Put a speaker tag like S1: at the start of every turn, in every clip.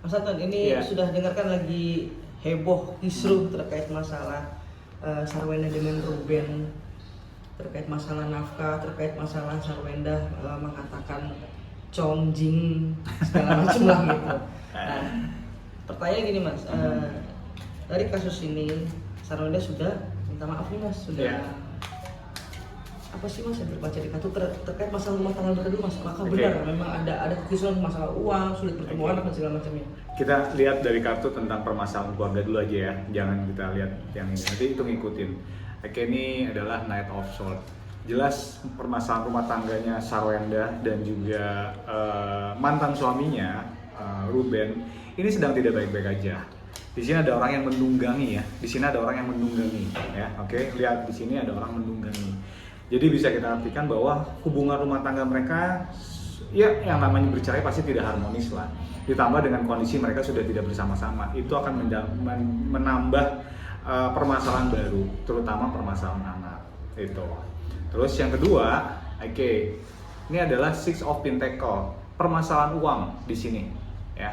S1: Mas Anton, ini sudah dengarkan lagi heboh kisruh terkait masalah Sarwenda dengan Ruben, terkait masalah nafkah, terkait masalah Sarwenda mengatakan Chongjing segala macam lah gitu. Nah, pertanyaan gini Mas, dari kasus ini Sarwenda sudah minta maaf nih Mas, sudah apa sih Mas yang terbaca di kartu terkait masalah rumah tangga mereka dulu Mas? Apakah benar memang ada kekisruhan masalah uang, sulit bertemu anak dan segala macamnya?
S2: Kita lihat dari kartu tentang permasalahan keluarga dulu aja ya, jangan kita lihat yang ini, nanti itu ngikutin. Oke, ini adalah Knight of Swords. Jelas permasalahan rumah tangganya Sarwenda dan juga mantan suaminya Ruben ini sedang tidak baik-baik aja. Di sini ada orang yang menunggangi ya. Di sini ada orang yang menunggangi ya. Oke, lihat di sini ada orang menunggangi. Jadi bisa kita artikan bahwa hubungan rumah tangga mereka ya yang namanya bercerai pasti tidak harmonis lah. Ditambah dengan kondisi mereka sudah tidak bersama-sama, itu akan menambah permasalahan baru, terutama permasalahan anak itu. Terus yang kedua, ini adalah Six of Pentacles, permasalahan uang di sini ya.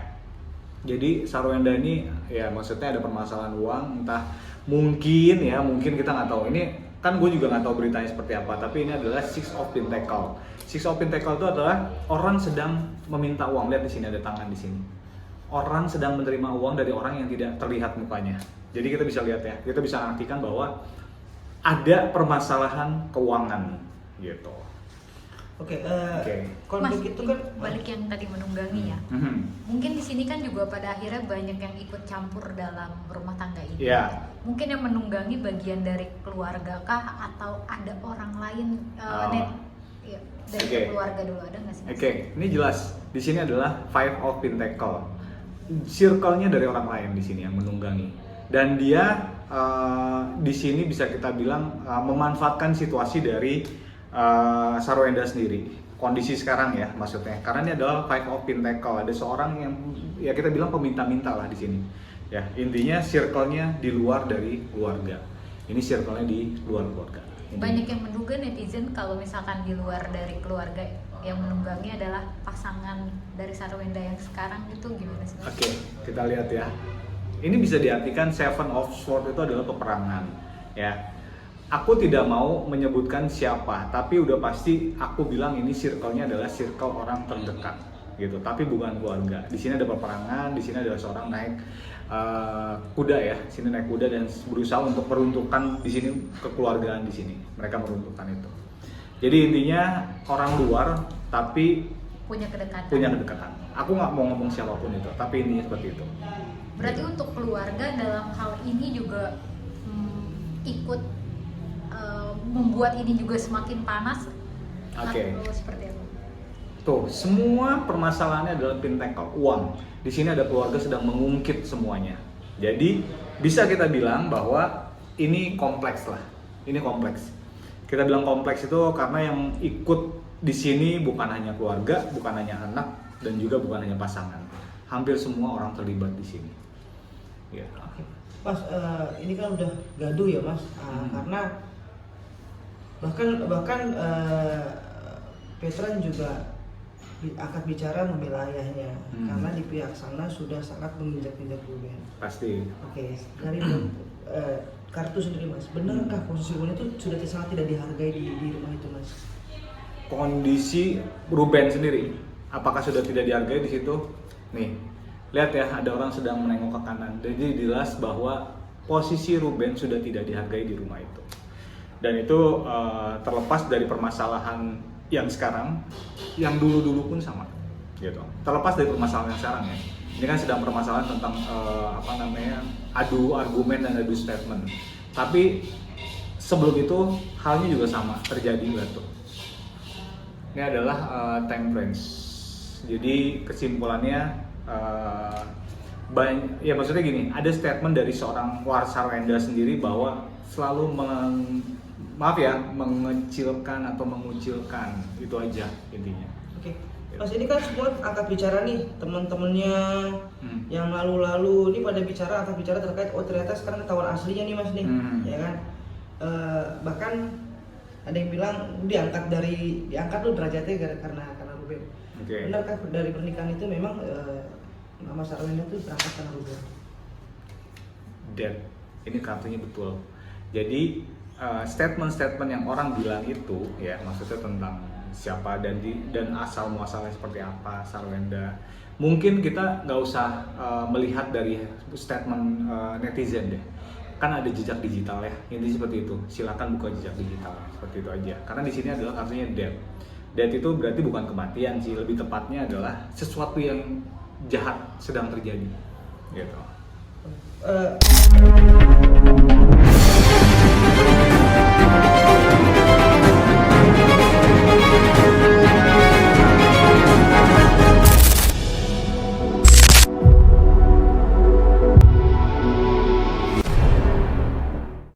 S2: Jadi Sarwenda ini ya maksudnya ada permasalahan uang, entah mungkin kita nggak tahu. Ini kan gue juga nggak tahu beritanya seperti apa, tapi ini adalah Six of Pentacles. Six of Pentacles itu adalah orang sedang meminta uang. Lihat di sini ada tangan di sini. Orang sedang menerima uang dari orang yang tidak terlihat mukanya. Jadi kita bisa lihat ya, kita bisa artikan bahwa ada permasalahan keuangan gitu.
S1: Konflik itu kan
S3: balik yang tadi menunggangi ya. Mungkin di sini kan juga pada akhirnya banyak yang ikut campur dalam rumah tangga ini. Mungkin yang menunggangi bagian dari keluarga kah atau ada orang lain dari keluarga dulu, ada nggak sih?
S2: Ini jelas di sini adalah Five of Pentacles. Circle-nya dari orang lain di sini yang menunggangi. Dan dia di sini bisa kita bilang memanfaatkan situasi dari Sarwenda sendiri, kondisi sekarang ya maksudnya, karena ini adalah Five of Pentacles, ada seorang yang ya kita bilang peminta-minta lah di sini ya, intinya circle-nya di luar dari keluarga, ini circle-nya di luar keluarga.
S3: Banyak yang menduga netizen kalau misalkan di luar dari keluarga yang menunggangi adalah pasangan dari Sarwenda yang sekarang, itu gimana sih?
S2: Kita lihat ya, ini bisa diartikan Seven of Swords itu adalah peperangan ya. Aku tidak mau menyebutkan siapa, tapi udah pasti aku bilang ini circle-nya adalah circle orang terdekat gitu, tapi bukan keluarga. Di sini ada peperangan, di sini ada seorang naik kuda ya, sini naik kuda dan berusaha untuk meruntuhkan di sini kekeluargaan di sini. Mereka meruntuhkan itu. Jadi intinya orang luar tapi
S3: punya
S2: kedekatan. Aku nggak mau ngomong siapapun itu, tapi intinya seperti itu.
S3: Berarti untuk keluarga dalam hal ini juga ikut membuat ini juga semakin panas atau seperti apa?
S2: Tuh, semua permasalahannya adalah pentacle, uang. Di sini ada keluarga sedang mengungkit semuanya. Jadi bisa kita bilang bahwa ini kompleks lah. Ini kompleks. Kita bilang kompleks itu karena yang ikut di sini bukan hanya keluarga, bukan hanya anak, dan juga bukan hanya pasangan. Hampir semua orang terlibat di sini. Ya.
S1: Mas, ini kan udah gaduh ya Mas, karena bahkan Petran juga akan bicara membela ayahnya karena di pihak sana sudah sangat menginjak-injak Ruben.
S2: Pasti.
S1: Dari kartu sendiri Mas, benarkah posisi Ruben itu sudah sangat tidak dihargai di rumah itu Mas?
S2: Kondisi Ruben sendiri, apakah sudah tidak dihargai di situ? Nih, lihat ya, ada orang sedang menengok ke kanan. Jadi jelas bahwa posisi Ruben sudah tidak dihargai di rumah itu. Dan itu terlepas dari permasalahan yang sekarang, yang dulu-dulu pun sama, gitu. Terlepas dari permasalahan yang sekarang ya. Ini kan sedang permasalahan tentang adu argumen dan adu statement. Tapi sebelum itu halnya juga sama terjadi gitu. Ini adalah temperance. Jadi kesimpulannya ya maksudnya gini, ada statement dari seorang Sarwenda sendiri bahwa selalu mengecilkan atau mengucilkan, itu aja intinya.
S1: Mas, ini kan semua angkat bicara nih, teman-temannya yang lalu-lalu ini pada bicara, angkat bicara terkait ternyata sekarang ketahuan aslinya nih Mas nih, ya kan? Bahkan ada yang bilang diangkat tuh derajatnya karena Ruben. Benarkah dari pernikahan itu memang nama Sarwenda tuh berangkat karena rubah.
S2: Dead, ini kartunya betul. Jadi statement-statement yang orang bilang itu ya maksudnya tentang siapa dan asal muasalnya seperti apa Sarwenda. Mungkin kita nggak usah melihat dari statement netizen deh. Kan ada jejak digital ya, ini seperti itu. Silakan buka jejak digital seperti itu aja. Karena di sini adalah kartunya death. Death itu berarti bukan kematian sih, lebih tepatnya adalah sesuatu yang jahat sedang terjadi. Gitu.